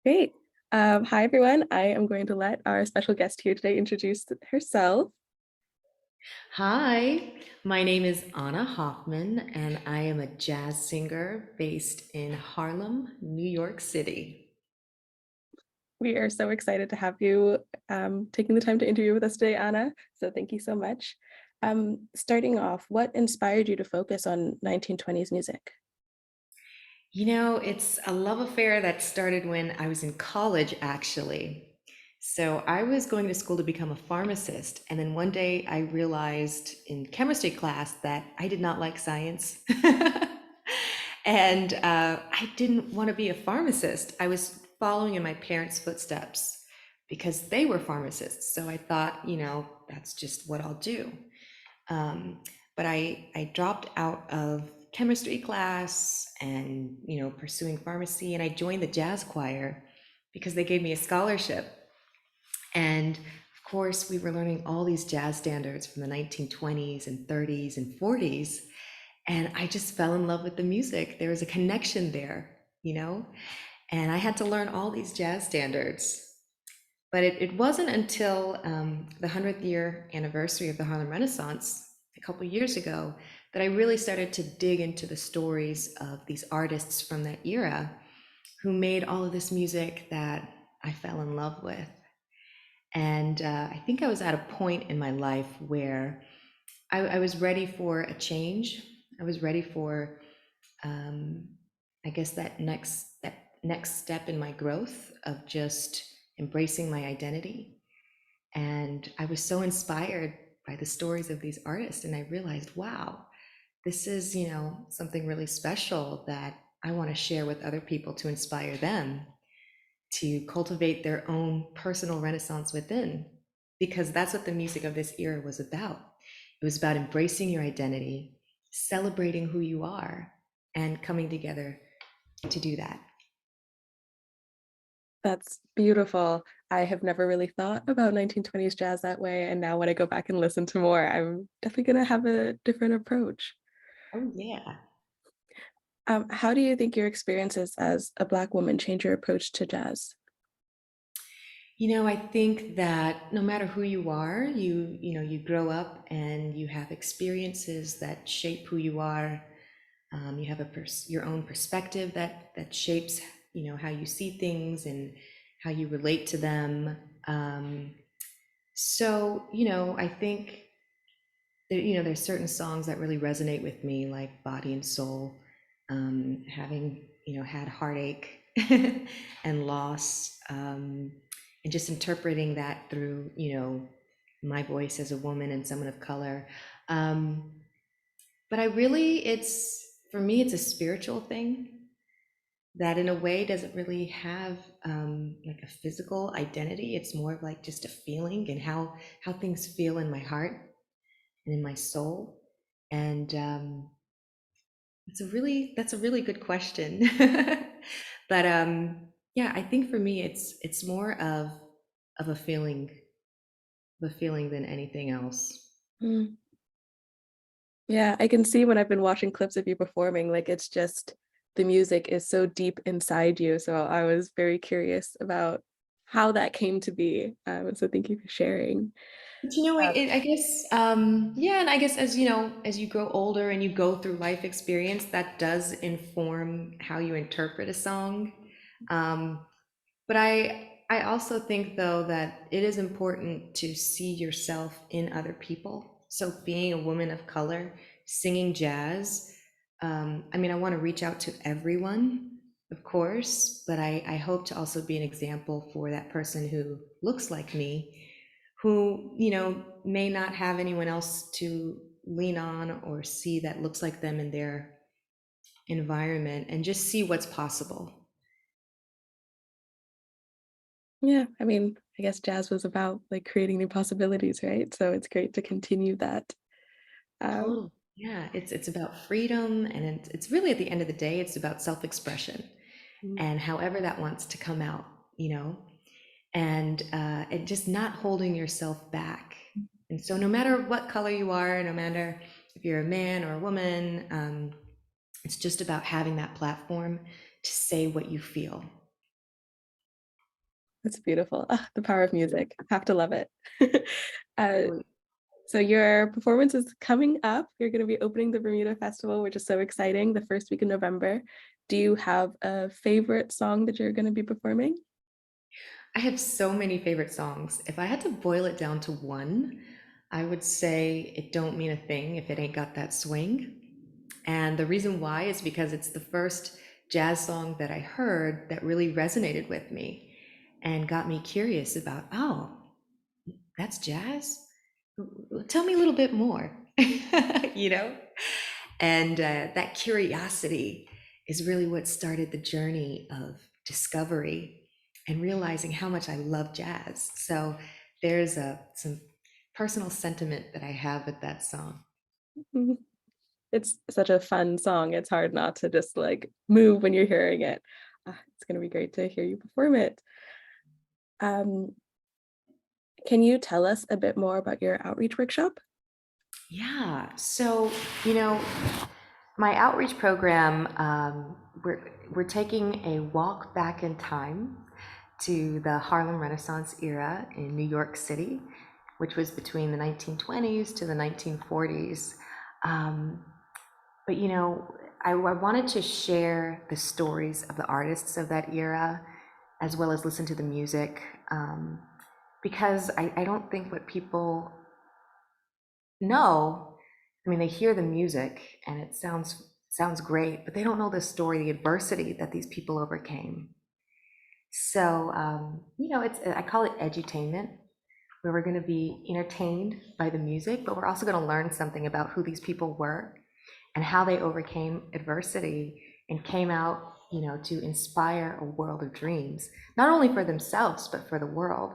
Great. Hi, everyone. I am going to let our special guest here today introduce herself. Hi, my name is Ana Hoffman, and I am a jazz singer based in Harlem, New York City. We are so excited to have you taking the time to interview with us today, Anna. So thank you so much. Starting off, what inspired you to focus on 1920s music? It's a love affair that started when I was in college, actually. So I was going to school to become a pharmacist, and then one day I realized in chemistry class that I did not like science. And I didn't want to be a pharmacist. I was following in my parents' footsteps because they were pharmacists. So I thought, that's just what I'll do. Um, but I dropped out of chemistry class and, pursuing pharmacy, and I joined the jazz choir because they gave me a scholarship. And of course, we were learning all these jazz standards from the 1920s and 30s and 40s. And I just fell in love with the music. There was a connection there, and I had to learn all these jazz standards. But it wasn't until the 100th year anniversary of the Harlem Renaissance a couple years ago that I really started to dig into the stories of these artists from that era who made all of this music that I fell in love with. And I think I was at a point in my life where I was ready for a change. I was ready for, um, I guess, that next step in my growth of just embracing my identity. And I was so inspired by the stories of these artists. And I realized, wow, this is, something really special that I want to share with other people to inspire them to cultivate their own personal renaissance within. Because that's what the music of this era was about. It was about embracing your identity, celebrating who you are, and coming together to do that. That's beautiful. I have never really thought about 1920s jazz that way. And now when I go back and listen to more, I'm definitely going to have a different approach. Oh, yeah. How do you think your experiences as a Black woman change your approach to jazz? I think that no matter who you are, you grow up and you have experiences that shape who you are. You have your own perspective that shapes, how you see things and how you relate to them. So, I think there's certain songs that really resonate with me, like Body and Soul. Having, had heartache and loss, and just interpreting that through, my voice as a woman and someone of color. Um, but for me, it's a spiritual thing that in a way doesn't really have like a physical identity. It's more of like just a feeling and how things feel in my heart and in my soul. And that's a really good question. But yeah, I think for me it's more of a feeling than anything else. Mm. Yeah, I can see when I've been watching clips of you performing, like it's just the music is so deep inside you. So I was very curious about how that came to be. So thank you for sharing. But I guess, yeah, and I guess as you grow older and you go through life experience, that does inform how you interpret a song. Um, But I also think though that it is important to see yourself in other people. So being a woman of color, singing jazz, I mean, I want to reach out to everyone, of course, but I hope to also be an example for that person who looks like me, who, may not have anyone else to lean on or see that looks like them in their environment and just see what's possible. Yeah, I mean, I guess jazz was about like creating new possibilities, right? So it's great to continue that. Um, Total. Yeah, it's about freedom, and it's really at the end of the day, it's about self-expression mm, and however that wants to come out, and just not holding yourself back. And so, no matter what color you are, no matter if you're a man or a woman, it's just about having that platform to say what you feel. That's beautiful. Ah, the power of music. Have to love it. Uh, Really. so your performance is coming up. You're going to be opening the Bermuda Festival, which is so exciting, the first week in November. Do you have a favorite song that you're going to be performing? I have so many favorite songs. If I had to boil it down to one, I would say It Don't Mean a Thing If It Ain't Got That Swing. And the reason why is because it's the first jazz song that I heard that really resonated with me and got me curious about, oh, that's jazz? Tell me a little bit more, you know? And that curiosity is really what started the journey of discovery and realizing how much I love jazz. So there's some personal sentiment that I have with that song. Mhm. It's such a fun song. It's hard not to just like move when you're hearing it. Ah, it's going to be great to hear you perform it. Um, can you tell us a bit more about your outreach workshop? Yeah. So, you know, my outreach program, we're taking a walk back in time to the Harlem Renaissance era in New York City, which was between the 1920s to the 1940s. Um, but I wanted to share the stories of the artists of that era, as well as listen to the music, um, because I don't think what people know. I mean, they hear the music and it sounds great, but they don't know the story, the adversity that these people overcame. So, it's I call it edutainment, where we're going to be entertained by the music, but we're also going to learn something about who these people were and how they overcame adversity and came out, to inspire a world of dreams, not only for themselves but for the world.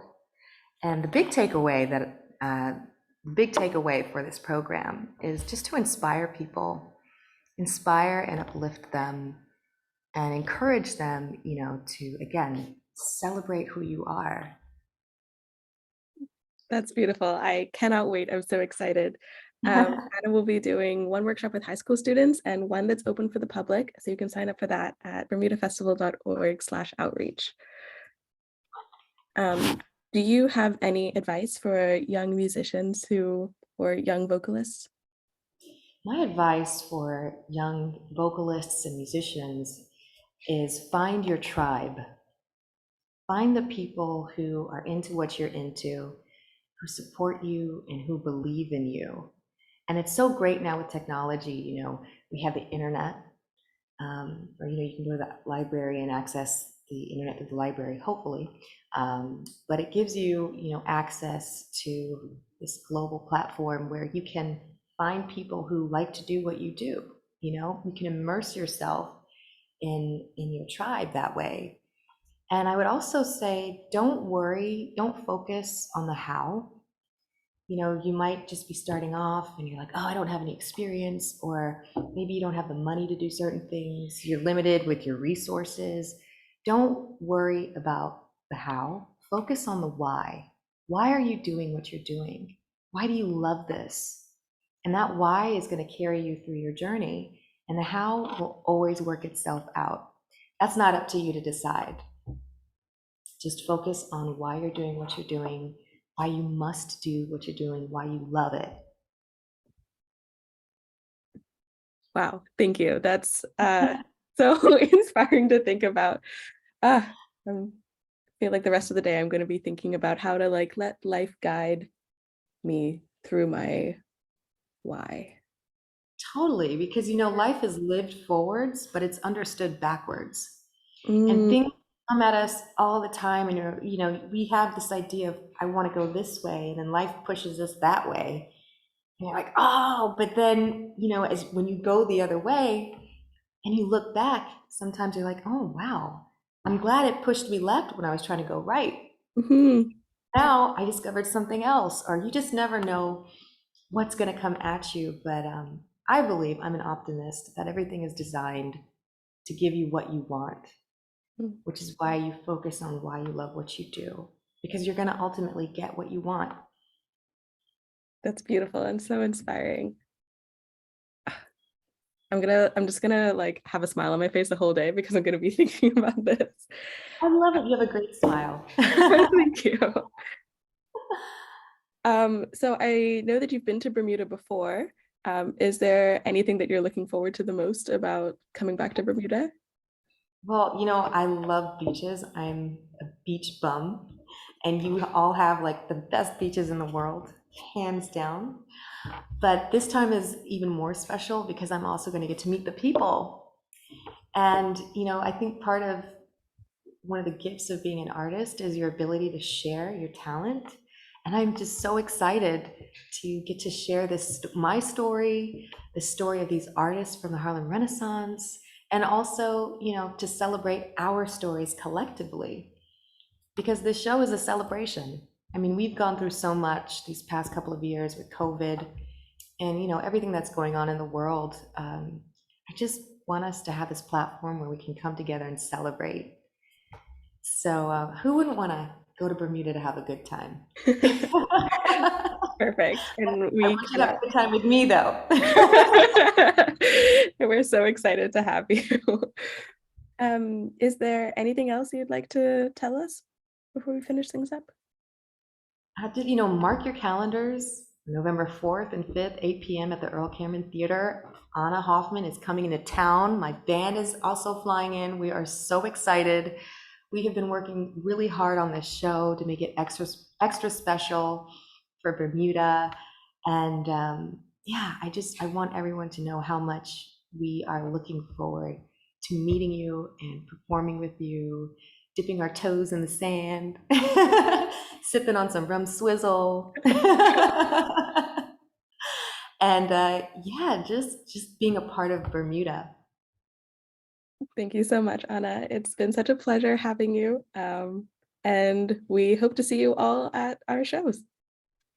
And the big takeaway for this program is just to inspire people, inspire and uplift them, and encourage them, to again celebrate who you are. That's beautiful. I cannot wait. I'm so excited. Anna will be doing one workshop with high school students and one that's open for the public. So you can sign up for that at bermudafestival.org/outreach. Do you have any advice for young musicians or young vocalists? My advice for young vocalists and musicians is find your tribe. Find the people who are into what you're into, who support you and who believe in you. And it's so great now with technology, we have the internet, or you can go to the library and access the internet through the library, hopefully. But it gives you, access to this global platform where you can find people who like to do what you do. You can immerse yourself in your tribe that way. And I would also say, don't worry, don't focus on the how. You might just be starting off and you're like, oh, I don't have any experience, or maybe you don't have the money to do certain things. You're limited with your resources. Don't worry about the how. Focus on the why. Why are you doing what you're doing? Why do you love this? And that why is going to carry you through your journey, and the how will always work itself out. That's not up to you to decide. Just focus on why you're doing what you're doing, why you must do what you're doing, why you love it. Wow, thank you. That's so inspiring to think about. Ah, I feel like the rest of the day I'm going to be thinking about how to like let life guide me through my why. Totally, because life is lived forwards, but it's understood backwards. And Mm, things come at us all the time, and we have this idea of I want to go this way, and then life pushes us that way. And you're like, oh, but then, as when you go the other way and you look back, sometimes you're like, oh wow, I'm glad it pushed me left when I was trying to go right. mhm. Now I discovered something else, or you just never know what's going to come at you. But I believe I'm an optimist that everything is designed to give you what you want, Mm, which is why you focus on why you love what you do, because you're going to ultimately get what you want. that's beautiful and so inspiring. I'm just gonna like have a smile on my face the whole day because I'm gonna be thinking about this. I love it. You have a great smile. Thank you. So I know that you've been to Bermuda before. Is there anything that you're looking forward to the most about coming back to Bermuda? Well, I love beaches. I'm a beach bum, and you all have like the best beaches in the world, hands down. But this time is even more special because I'm also going to get to meet the people. And, I think part of one of the gifts of being an artist is your ability to share your talent. And I'm just so excited to get to share my story, the story of these artists from the Harlem Renaissance, and also, to celebrate our stories collectively. Because this show is a celebration. I mean, we've gone through so much these past couple of years with COVID and, everything that's going on in the world. I just want us to have this platform where we can come together and celebrate. So, who wouldn't want to go to Bermuda to have a good time? I Perfect. And we want you to have cannot. a good time with me, though. We're so excited to have you. Is there anything else you'd like to tell us before we finish things up? Mark your calendars, November 4th and 5th, 8 p.m. at the Earl Cameron Theater. Ana Hoffman is coming into town. My band is also flying in. We are so excited. We have been working really hard on this show to make it extra special for Bermuda. And yeah, I want everyone to know how much we are looking forward to meeting you and performing with you, dipping our toes in the sand, sipping on some rum swizzle. And yeah, just being a part of Bermuda. Thank you so much, Anna. It's been such a pleasure having you. And we hope to see you all at our shows.